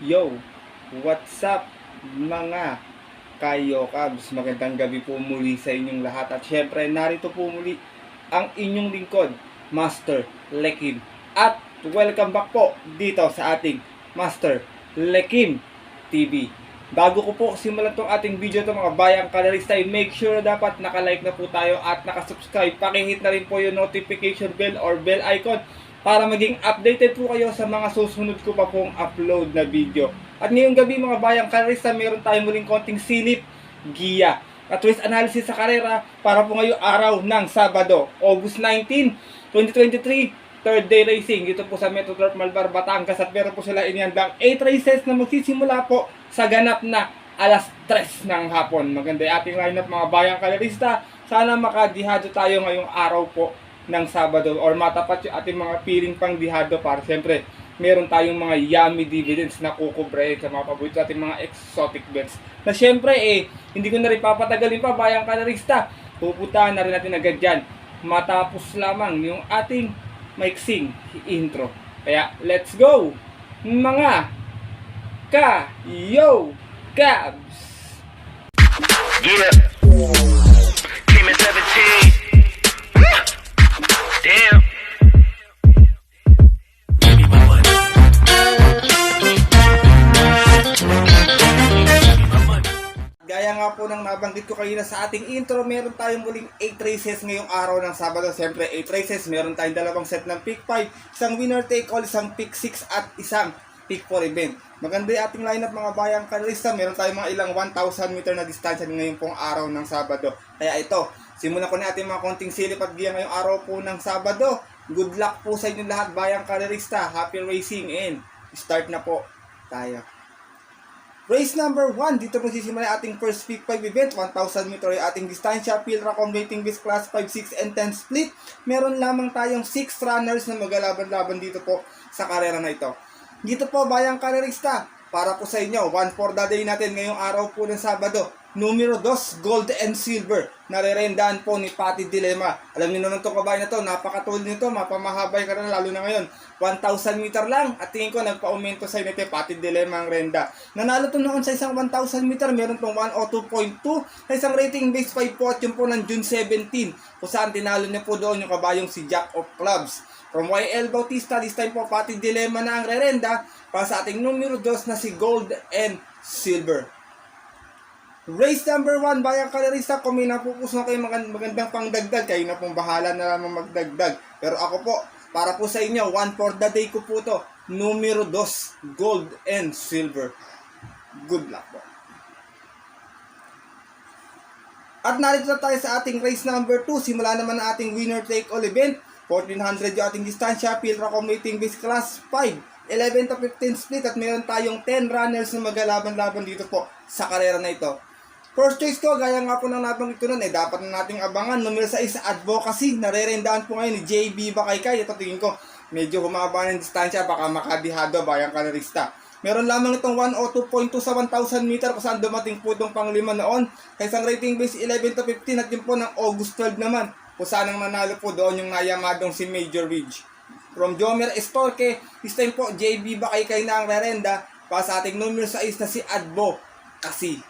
Yo, what's up mga kayokabs? Magandang gabi po muli sa inyong lahat. At syempre, narito po muli ang inyong lingkod, Master Lekim. At welcome back po dito sa ating Master Lekim TV. Bago ko po simulan tong ating video to mga bayang kalarista, make sure dapat nakalike na po tayo at nakasubscribe. Pakihit na rin po yung notification bell or bell icon para maging updated po kayo sa mga susunod ko pa pong upload na video. At ngayong gabi mga bayang karerista, meron tayong muling konting silip, giya, at twist analysis sa karera para po ngayong araw ng Sabado, August 19, 2023, third day racing dito po sa Metro Turf Malvar, Batangas. At meron po sila inihandang 8 races na magsisimula po sa ganap na alas 3 ng hapon. Maganda yung ating lineup mga bayang karerista. Sana makadihado tayo ngayong araw po ng Sabado or matapat yung ating mga piling pang dihado para siyempre meron tayong mga yummy dividends na kukubre sa mga paborito ating mga exotic bets na siyempre hindi ko na rin papatagalin pa bayang kalarista. Pupuntahan na rin natin agad dyan matapos lamang yung ating maiksing intro. Kaya let's go mga ka-yo-cabs! Yeah. Came in 17. Damn. Gaya nga po ng nabanggit ko kanina sa ating intro, meron tayong muling 8 races ngayong araw ng Sabado. Siyempre 8 races, meron tayong dalawang set ng pick 5, isang winner take all, isang pick 6 at isang pick 4 event. Maganda yung ating lineup mga bayang kalista. Meron tayong mga ilang 1,000 meter na distansya ngayong pong araw ng Sabado. Kaya ito, simulan ko na ating mga konting silip at giya ngayong araw po ng Sabado. Good luck po sa inyo lahat bayang kalista. Happy racing and start na po tayo. Race number 1, dito po sisimula ating first pick 5 event, 1,000 meter yung ating distansya, Pilracom rating base class 5, 6, and 10 split. Meron lamang tayong 6 runners na maglalaban-laban dito po sa karera na ito. Dito po bayang karerista, para po sa inyo, 1 for the day natin ngayong araw po ng Sabado. Numero 2, Gold and Silver. Narerendaan po ni Patty Dilemma. Alam niyo naman itong kabayan na to, napakatulad nito, mapamahabay ka na lalo na ngayon. 1,000 meter lang at tingin ko nagpa-aumento sa inyo Patty Dilemma ang renda. Nanalo to noon sa isang 1,000 meter, meron tong 102.2 sa isang rating base 5 po at yun po ng June 17 kung saan tinalo niya po doon yung kabayong si Jack of Clubs. From YL Bautista, this time po Patty Dilemma na ang rerenda para sa ating numero 2 na si Gold and Silver. Race number 1, bayang kalarista, kung may napupus na kayo magandang pangdagdag, kayo na pong bahala na lamang magdagdag. Pero ako po, para po sa inyo, 1 for the day ko po to, numero 2, Gold and Silver. Good luck po. At narito na tayo sa ating race number 2, simula naman ang ating winner take all event, 1,400 yung ating distansya, Pilracom rating base class 5, 11 to 15 split at meron tayong 10 runners na maglalaban-laban dito po sa karera na ito. First choice ko, gaya nga po ng nabanggit ko nun, dapat na nating abangan. Numero 6, Advocacy, narerendaan po ngayon ni JB Bakaykay. Ito tingin ko, medyo humaba ng distansya, baka makadihado bayang kalarista. Meron lamang itong 102.2 sa 1,000 meter kung saan dumating po itong panglima noon. Sa isang rating base 11 to 15 at yun po ng August 12 naman. Kung saan ang nanalo po doon yung nayamadong si Major Ridge. From Jomer Estorque, this time po JB Bakaykay na ang rerenda para sa ating numero 6 na si Advocacy.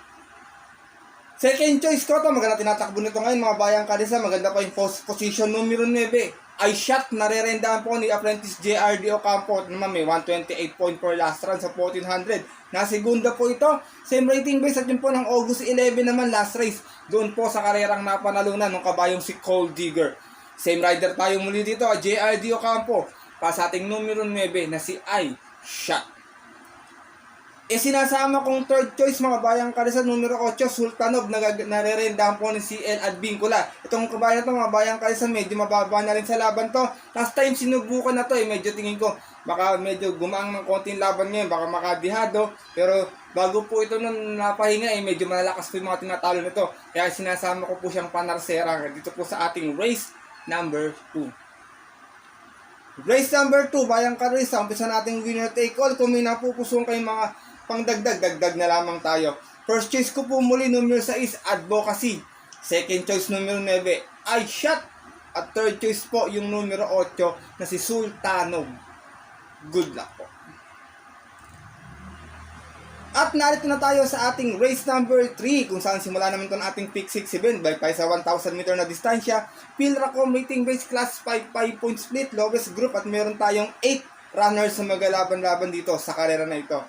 Second choice ko to, maganda tinatakbo nito ngayon mga bayang kalisa, maganda pa yung position numero 9. I shot, narerendaan po ni Apprentice JRD Ocampo, naman may 128.4 last run sa 1,400. Nasegunda po ito, same rating base at yun po ng August 11 naman last race. Doon po sa karerang napanalunan ng kabayong si Cold Digger. Same rider tayo muli dito, JRD Ocampo, para sa ating numero 9 na si I shot. Sinasama kong third choice mga bayang kalisa, numero 8, Sultanov, narerendahan po ni CL Advincula. Itong kabayan na to mga bayang kalisa, medyo mababa na rin sa laban to. Last time sinubukan na to medyo tingin ko baka medyo gumaang ng konting laban ngayon, baka makadihado. Pero bago po ito nung napahinga medyo malalakas po yung mga tinatalo nito. Kaya sinasama ko po siyang panarsera dito po sa ating race number 2. Race number 2, bayang kalisa, umpisa nating winner take all. Kung may napupusong kayong mga pangdagdag na lamang tayo. First choice ko po muli, numero 6, Advocacy. Second choice, numero 9, I shot. At third choice po, yung numero 8 na si Sultanov. Good luck po. At narito na tayo sa ating race number 3 kung saan simula naman ito ng ating pick 6 event. Balik tayo sa 1,000 meter na distansya. Pilracom rating base class 5-point split, lowest group at meron tayong 8 runners na magalaban-laban dito sa karera na ito.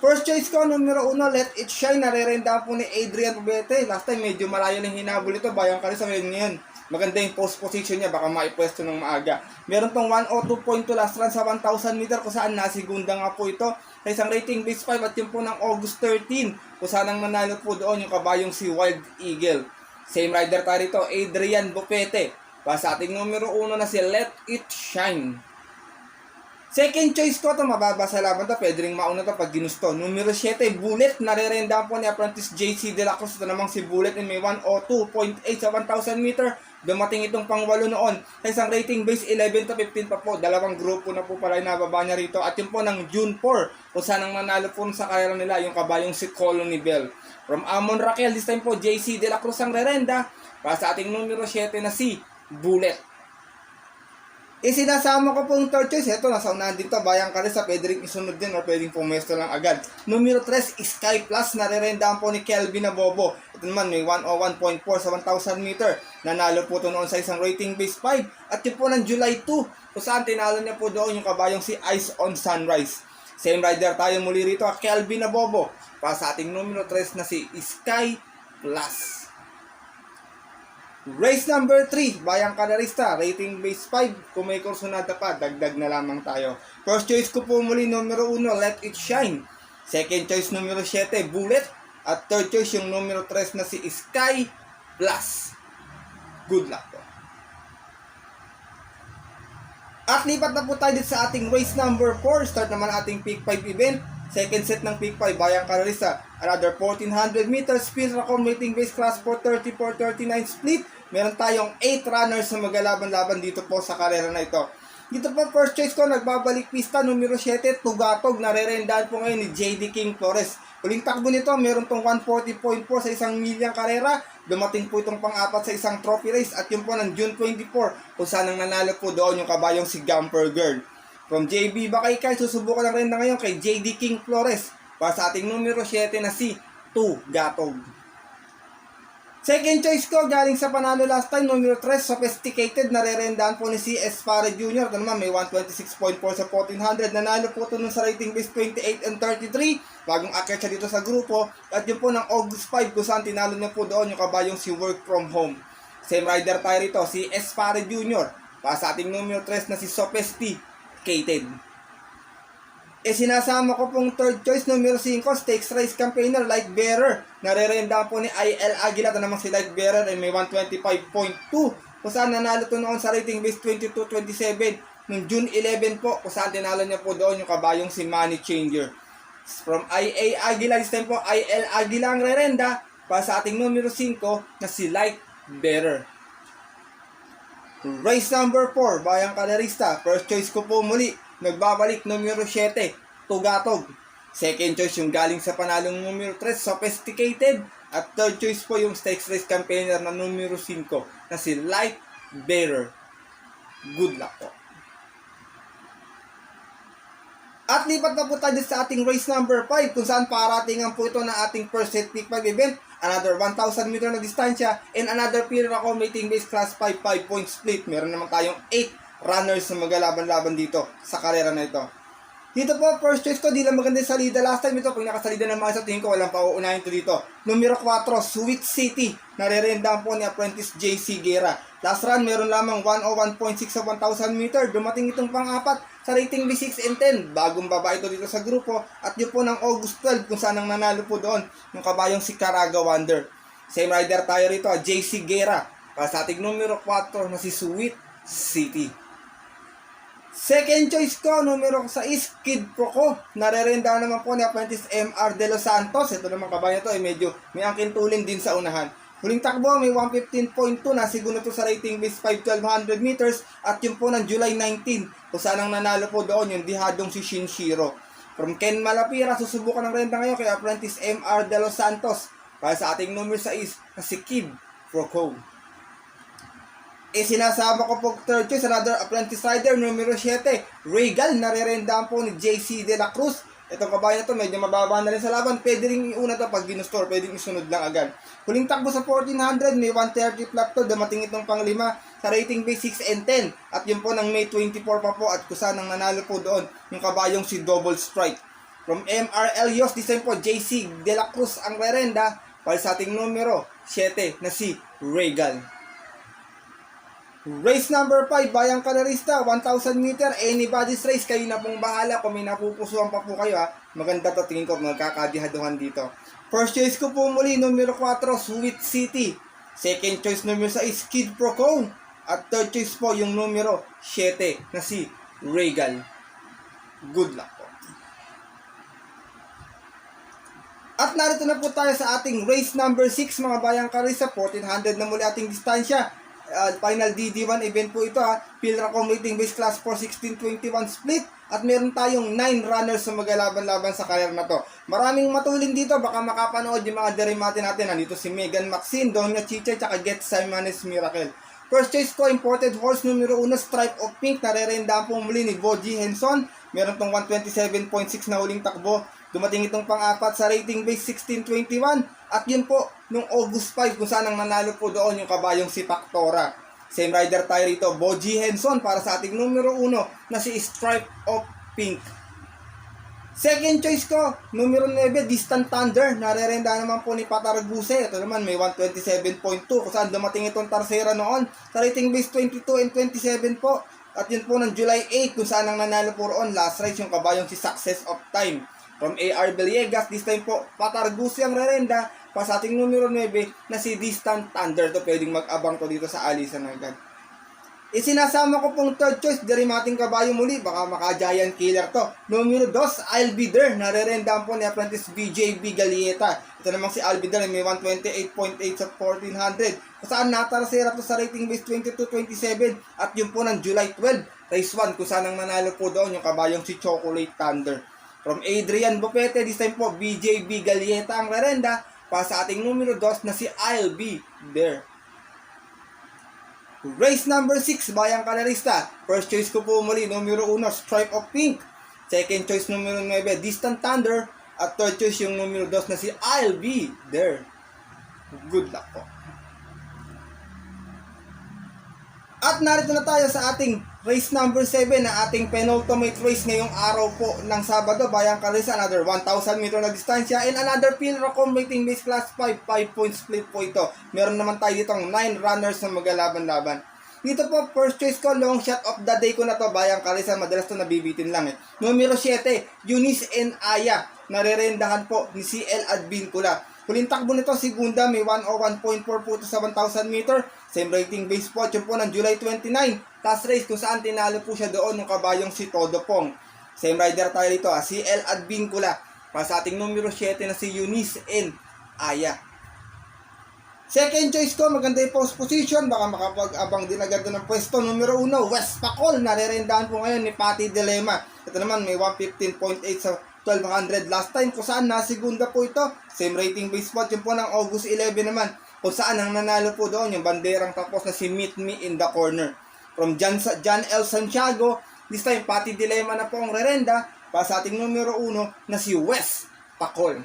First choice ko, numero 1, Let It Shine. Narerenda po ni Adrian Rubete. Last time medyo malayo lang hinabol ito. Bayang Kalisa ngayon. Maganda yung post position niya. Baka maipwesto ng maaga. Meron tong 102.2 last run sa 1,000 meter kung saan nasigunda nga po ito. Sa isang rating base 5 at yung po ng August 13. Kung saan ang manalo po doon yung kabayong si Wild Eagle. Same rider tayo rito, Adrian Rubete. Para sa ating numero 1 na si Let It Shine. Second choice ko, ito mababa sa laban to, pwede rin mauna to pag ginusto. Numero 7, Bullet, narerenda po ni Apprentice JC De La Cruz. Ito namang si Bullet ay may 102.8 sa 1,000 meter. Dumating itong pang-8 noon. Sa isang rating base 11 to 15 pa po. Dalawang grupo na po pala yung nababa niya rito. At yun po ng June 4, kung saan ang nanalo po sa karera nila, yung kabayong si Colony Bell. From Amon Raquel, this time po JC De La Cruz ang rerenda. Para sa ating numero 7 na si Bullet. Isinasama ko pong third choice. Ito, nasa unahan dito. Bayang Kalisa, pwede rin isunod din or pwedeng pumesto lang agad. Numero 3, Sky Plus. Narerendaan po ni Kelvin Abobo. Ito naman, may 101.4 sa 1,000 meter. Nanalo po ito noon sa isang rating base 5. At yun po ng July 2, kung saan tinalo niya po doon yung kabayong si Ice on Sunrise. Same rider tayo muli rito, Kelvin Abobo. Para sa ating numero 3 na si Sky Plus. Race number 3, Bayang Kalarista, rating base 5. Kung may kursunada pa, dagdag na lamang tayo. First choice ko po muli, numero 1, Let It Shine. Second choice, numero 7, Bullet. At third choice, yung numero 3 na si Sky Plus. Good luck po. At lipat na po tayo dito sa ating race number 4. Start naman ating Peak 5 event. Second set ng Peak 5, Bayang Kalarista. Another 1,400 meters. Pilracom rating base class 430-439 split. Meron tayong 8 runners na magalaban-laban dito po sa karera na ito. Dito po first choice ko, nagbabalik pista, numero 7, Tugatog. Narerendaan po ngayon ni JD King Flores. Huling takbo nito, meron tong 140.4 sa isang milyang karera. Dumating po itong pang-apat sa isang trophy race. At yun po ng June 24, kung saan ang nanalo po doon yung kabayong si Gamper Girl. From JB Bakaykay, susubukan lang rin na ngayon kay JD King Flores. Para sa ating numero 7 na si Tugatog. Second choice ko, galing sa panalo last time, numero 3, Sophisticated. Narerendaan po ni CS Pare Jr. Ito naman, may 126.4 sa 1,400. Nanalo po ito nun sa rating base 28 and 33. Bagong akyat siya dito sa grupo. At yun po ng August 5, kung saan tinalo niya po doon yung kabayong si Work From Home. Same rider tayo rito, si S. Pare Jr. Para sa ating numero 3 na si Sophisticated. Sinasama ko pong third choice, numero 5, Stakes Race Campaigner, Light Bearer. Narerenda po ni IL Aguila. Ito naman si Light Bearer ay may 125.2. Kung saan nanalo ito noon sa rating base 22-27 noong June 11 po. Kung saan tinalo niya po doon yung kabayong si Money Changer. From IA Aguila, this time po IL Aguila ang rerenda. Para sa ating numero 5 na si Light Bearer. Race number 4, Bayang Kalarista. First choice ko po muli, nagbabalik numero 7, Tugatog. Second choice yung galing sa panalong numero 3, Sophisticated. At third choice po yung Stakes Race Campaigner na numero 5 na si Light Bearer. Good luck po. At lipat na po tayo sa ating race number 5 kung saan paratingan po ito na ating first set Peak 5 event. Another 1,000 meter na distansya and another Pilracom rating base class 5-point split. Meron naman tayong 8 runners na magalaban-laban dito sa karera na ito. Dito po, first choice ko, di lang maganda yung salida. Last time ito, pag nakasalida ng mga sa tingin ko, walang pauunahin ito dito. Numero 4, Sweet City. Narerendaan po ni Apprentice JC Guerra. Last run, meron lamang 101.6 sa 1,000 meter. Dumating itong pang-apat sa rating B6 and 10. Bagong baba ito dito sa grupo. At yun po ng August 12, kung saan ang nanalo po doon, yung kabayong si Caraga Wonder. Same rider tayo rito, JC Guerra. Para sa ating numero 4 na si Sweet City. Second choice ko, numero 6, Kid Proco. Narerenda naman po ni Apprentice MR De Los Santos. Ito naman kabayan ito, medyo may angkin tulin din sa unahan. Huling takbo, may 115.2 na siguro ito sa rating base 5,1200 meters. At yun po ng July 19, kung saan ang nanalo po doon yung dihadong si Shinshiro. From Ken Malapira, susubukan ng renta ngayon kay Apprentice MR De Los Santos. Para sa ating numero 6 na si Kid Proco. Sinasama ko po third choice, another Apprentice rider, numero 7, Regal. Narerendaan po ni JC De La Cruz. Itong kabayo na to, medyo mababa na rin sa laban. Pwede rin iuna to pag ginustor, pwedeng isunod lang agad. Huling takbo sa 1400, may 130 flat to, dumating itong panglima sa rating base 6 and 10. At yun po ng May 24 pa po, at kusa nang nanalo po doon yung kabayong si Double Strike. From MRL Yos, this time po, JC De La Cruz ang rerenda, para sa ating numero 7 na si Regal. Race number 5, Bayang Karerista, 1,000 meter, anybody's race. Kayo na pong bahala kung may napupusuan pa po kayo ha. Maganda to, tingin ko, magkakadihaduhan dito. First choice ko po muli, numero 4, Sweet City. Second choice, numero 6, Kid Procone. At third choice po, yung numero 7 na si Regal. Good luck po. At narito na po tayo sa ating race number 6, mga Bayang Karerista. 1400 na muli ating distansya. Final DD1 event po ito ha. Pilracom rating base class 416-21 split. At meron tayong 9 runners na maglalaban-laban sa career na to. Maraming matulin dito, baka makapanood yung mga derimate natin. Nandito si Megan Maxine, Donya Chicha, tsaka Get Simones Miracle. First choice ko, imported horse numero 1, Stripe of Pink. Narerendaan po muli ni Boji Henson. Meron tong 127.6 na huling takbo. Dumating itong pang-apat sa rating base 1621. At yun po, nung August 5, kung saan ang nanalo po doon yung kabayong si Pactora. Same rider tayo rito, Boji Henson, para sa ating numero 1 na si Stripe of Pink. Second choice ko, numero 9, Distant Thunder. Narerenda naman po ni Patarguse. Ito naman, may 127.2. Kung saan dumating itong Tarsera noon sa rating base 22 and 27 po. At yun po ng July 8, kung saan ang nanalo po roon, last race yung kabayong si Success of Time. From AR Villegas, this time po, Patarguse ang rerenda pa sa ating numero 9 na si Distant Thunder. To pwedeng mag-abang to dito sa alisan agad. Isinasama ko pong third choice, derimating kabayo muli, baka maka-giant killer to. Numero 2, I'll Be There. Narerendaan po ni Apprentice BJ Galieta. Ito namang si I'll Be There, may 128.8 sa 1400. Kung saan natarasera to sa rating base 22-27. At yun po ng July 12, race 1, kung saan ang nanalo po doon yung kabayong si Chocolate Thunder. From Adrian Bopete, this time po, BJ Galieta ang rerenda pa sa ating numero 2 na si I'll Be There. Race number 6, Bayang Karerista. First choice ko po muli, numero 1, Stripe of Pink. Second choice, numero 9, Distant Thunder. At third choice, yung numero 2 na si I'll Be There. Good luck po. At narito na tayo sa ating race number 7 na ating penultimate race ngayong araw po ng Sabado. Bayang Karerista, another 1,000 meter na distansya and another Pilracom rating base class 5, 5-point split po ito. Meron naman tayo ditong 9 runners na maglalaban-laban. Dito po, first choice ko, long shot of the day ko na to, Bayang Karerista, madalas to nabibitin lang eh. Numero 7, Eunice and Aya. Narerendahan po ni CL Advincula. Huling takbo nito, segunda, may 101.4 po ito sa 1,000 meter. Same rating base po, yun po ng July 29. Last race kung saan tinalo po siya doon ng kabayong si Todo Pong. Same rider tayo dito CL Advincula. Para sa ating numero 7 na si Eunice and Aya. Second choice ko, maganda yung post position. Baka makapag-abang din agad ng pwesto. Numero 1, West Pacol. Narerendahan po ngayon ni Patty Dilema. Ito naman may 115.8 sa 1,200 last time. Kung saan nasigunda po ito. Same rating base spot. Yun po ng August 11 naman. Kung saan ang nanalo po doon yung banderang tapos na si Meet Me in the Corner. From John L. Santiago, this time Patty Dilema na po ang rerenda para sa ating numero 1 na si West Pacol.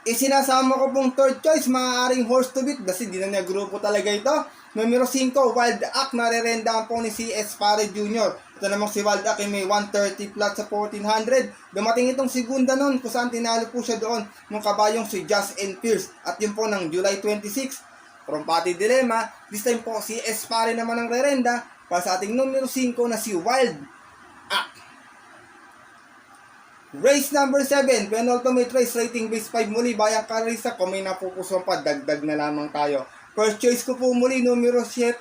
Isinasama ko pong third choice, maaaring horse to beat kasi di na niya grupo talaga ito. Numero 5, Wild Act, narerenda po ni si Espare Jr. Ito namang si Wild Act ay may 130 flat sa 1400. Dumating itong segunda noon kung saan tinalo po siya doon ng kabayong si Just and Pierce. At yun po ng July 26. From Patty Dilema, this time po si Espare naman ang rerenda para sa ating numero 5 na si Wild Act. Race number 7, penultimate race, rating base 5 muli, Bayang Karerista. Kung may napupusuan pa, dagdag na lamang tayo. First choice ko po muli, numero 7,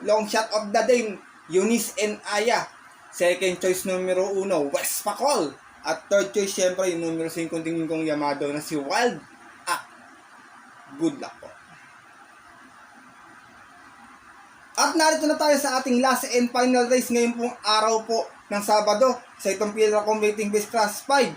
long shot of the day, Eunice and Aya. Second choice, numero 1, West Pacol. At third choice, syempre, yung numero 5 tingin kong Yamado na si Wild Act. Good luck po. At narito na tayo sa ating last and final race ngayon pong araw po ng Sabado sa itong Pilracom rating base class 5.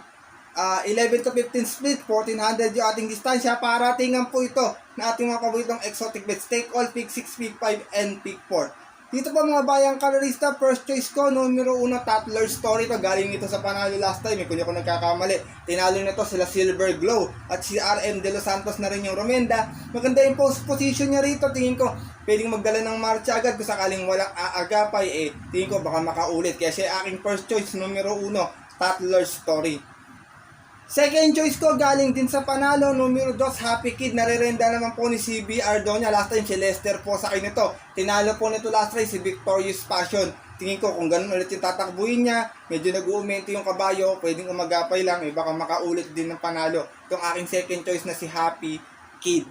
11 to 15 split, 1400 yung ating distansya. Paratingan po ito na ating mga paboritong exotic bets. Take all, pick 6, pick 5, and pick 4. Dito pa mga bayang karerista, first choice ko, numero 1, Tatler Story to. Galing ito sa panalo last time, kung di ako nagkakamali. Tinalo nito sila Silver Glow at si RM De Los Santos na rin yung Romenda. Maganda yung position niya rito, tingin ko. Pwedeng magdala ng marcha agad kung sakaling walang aagapay, tingin ko baka makaulit. Kaya siya aking first choice, numero 1, Tatler Story. Second choice ko, galing din sa panalo, numero 2, Happy Kid. Narirenda naman po ni CB Ardonia. Last time si Lester po sa akin ito. Tinalo po nito last race si Victorious Passion. Tingin ko kung ganun ulit yung tatakbuhin niya, medyo nag-uumento yung kabayo, pwedeng umagapay lang, baka makaulit din ng panalo. Itong aking second choice na si Happy Kid.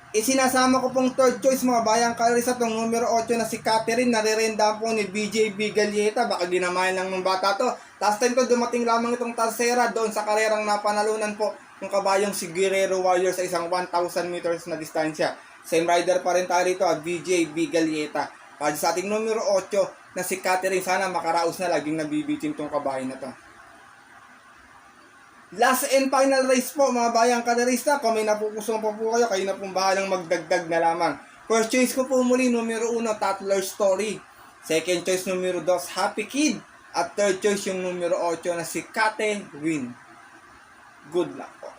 Isinasama ko pong third choice mga bayang karerista, itong numero 8 na si Catherine. Narirenda po ni BJB Galieta. Baka ginamayan lang ng bata to. Last time ko dumating lamang itong Tarsera doon sa karerang napanalunan po yung kabayong si Guerrero Warrior sa isang 1,000 meters na distansya. Same rider pa rin tayo rito at BJB Galieta. Para sa ating numero 8 na si Catherine, sana makaraos na, laging nabibitin itong kabayo na to. Last and final race po mga bayang karerista. Kung may napupusuan po kayo, kayo na pong bahalang magdagdag na lamang. First choice ko po muli, numero 1, Tatler Story. Second choice, numero 2, Happy Kid. At third choice, yung numero 8 na si Catherine. Good luck po.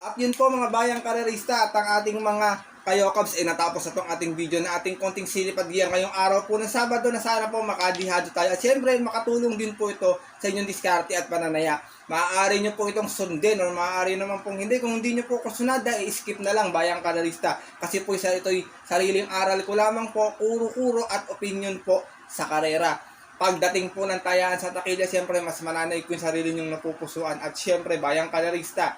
At yun po mga bayang karerista at ang ating mga Kayokabs, natapos na itong ating video na ating konting silipad giyan ngayong araw po ng Sabado, na sana po makadihado tayo. At syempre, makatulong din po ito sa inyong diskarte at pananaya. Maaari nyo po itong sundin o maaari naman pong hindi. Kung hindi nyo po kasunada, i-skip na lang bayang karerista. Kasi po ito'y sariling aral ko lamang po, kuro-kuro at opinion po sa karera. Pagdating po ng tayaan sa takilya, syempre mas mananay ko yung sarili nyong napupusuan. At syempre, bayang karerista,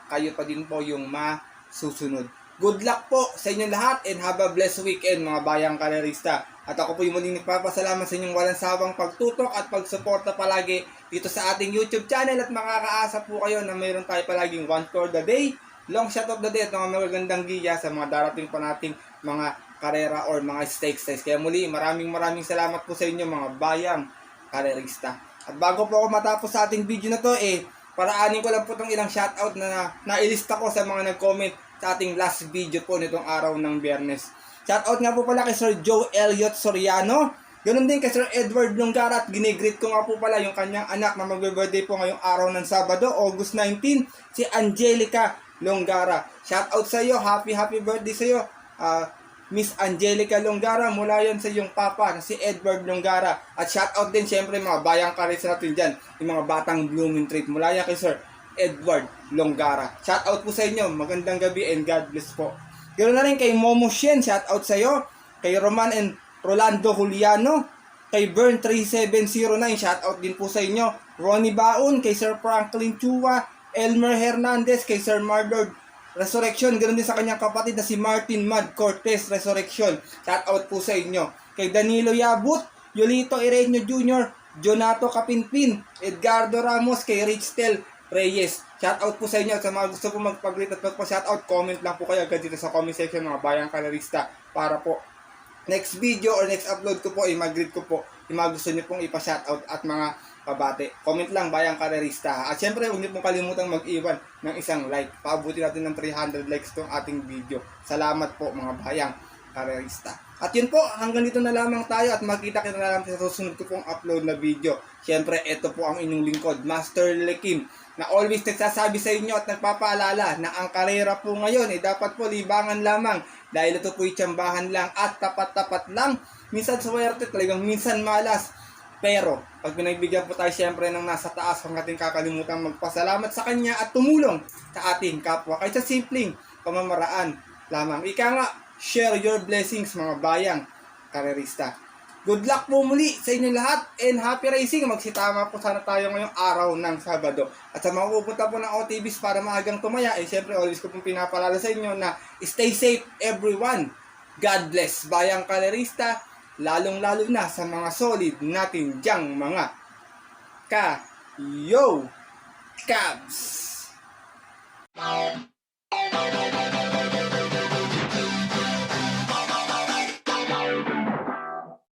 kayo pa din po yung masusunod. Good luck po sa inyong lahat and have a blessed weekend mga bayang karerista. At ako po yung muling nagpapasalamat sa inyong walang sawang pagtutok at pagsuporta palagi dito sa ating YouTube channel, at makakaasa po kayo na mayroon tayo palaging one for the day, long shot of the day at mga magagandang giya sa mga darating pa nating mga karera or mga stakes. Kaya muli maraming salamat po sa inyo mga bayang karerista. At bago po ako matapos sa ating video na to, paraanin ko lang po itong ilang shoutout na nailista ko sa mga nag-comment sa ating last video po nitong araw ng Biyernes. Shoutout nga po pala kay Sir Joe Elliot Soriano. Ganun din kay Sir Edward Longara, at ginigreet ko nga po pala yung kanyang anak na mag-birthday po ngayong araw ng Sabado, August 19, si Angelica Longara. Shoutout sa iyo, happy birthday sa iyo, Miss Angelica Longara, mula yan sa iyong papa na si Edward Longara. At shoutout din syempre mga bayang karis natin dyan, yung mga batang blooming treat, mula yan kay Sir Edward Longara. Shoutout po sa inyo, magandang gabi and God bless po. Ganoon na rin kay Momo Shen, shoutout sa iyo. Kay Roman and Rolando Juliano, kay Burn 3709, shoutout din po sa inyo. Ronnie Baon, kay Sir Franklin Chua, Elmer Hernandez, kay Sir Mardord Resurrection, ganoon din sa kanyang kapatid na si Martin Mad Cortez Resurrection, shoutout po sa inyo. Kay Danilo Yabut, Yolito Ireño Jr., Jonato Kapinpin, Edgardo Ramos, kay Richtel Reyes, shoutout po sa inyo. At sa mga gusto po magpag-rate at magpa-shoutout, comment lang po kayo agad dito sa comment section mga bayang karerista, para po next video or next upload ko po, mag-greet ko po yung mga gusto nyo pong ipa-shoutout at mga pabate. Comment lang bayang karerista. At syempre, huwag nyo pong kalimutang mag-iwan ng isang like. Paabuti natin ng 300 likes itong ating video. Salamat po mga bayang karerista. At yun po, hanggang dito na lamang tayo at magkita-kita na lang sa susunod ko pong upload na video. Syempre, ito po ang inyong lingkod, Master Lekim, na always nagsasabi sa inyo at nagpapaalala na ang karera po ngayon dapat po libangan lamang, dahil ito po'y tsambahan lang at tapat-tapat lang. Minsan swerte, talagang minsan malas. Pero pag pinagbigyan po tayo syempre ng nasa taas, ang ating kakalimutan magpasalamat sa kanya at tumulong sa ating kapwa kahit sa simpleng pamamaraan lamang. Ika nga, share your blessings mga bayang karerista. Good luck po muli sa inyo lahat and happy racing. Magsitama po sana tayo ngayong araw ng Sabado. At sa mga pupunta po ng OTBs para maagang tumaya, syempre always ko pong pinapalala sa inyo na stay safe everyone. God bless bayang karerista, lalong-lalo na sa mga solid natin dyang mga Kayokabs.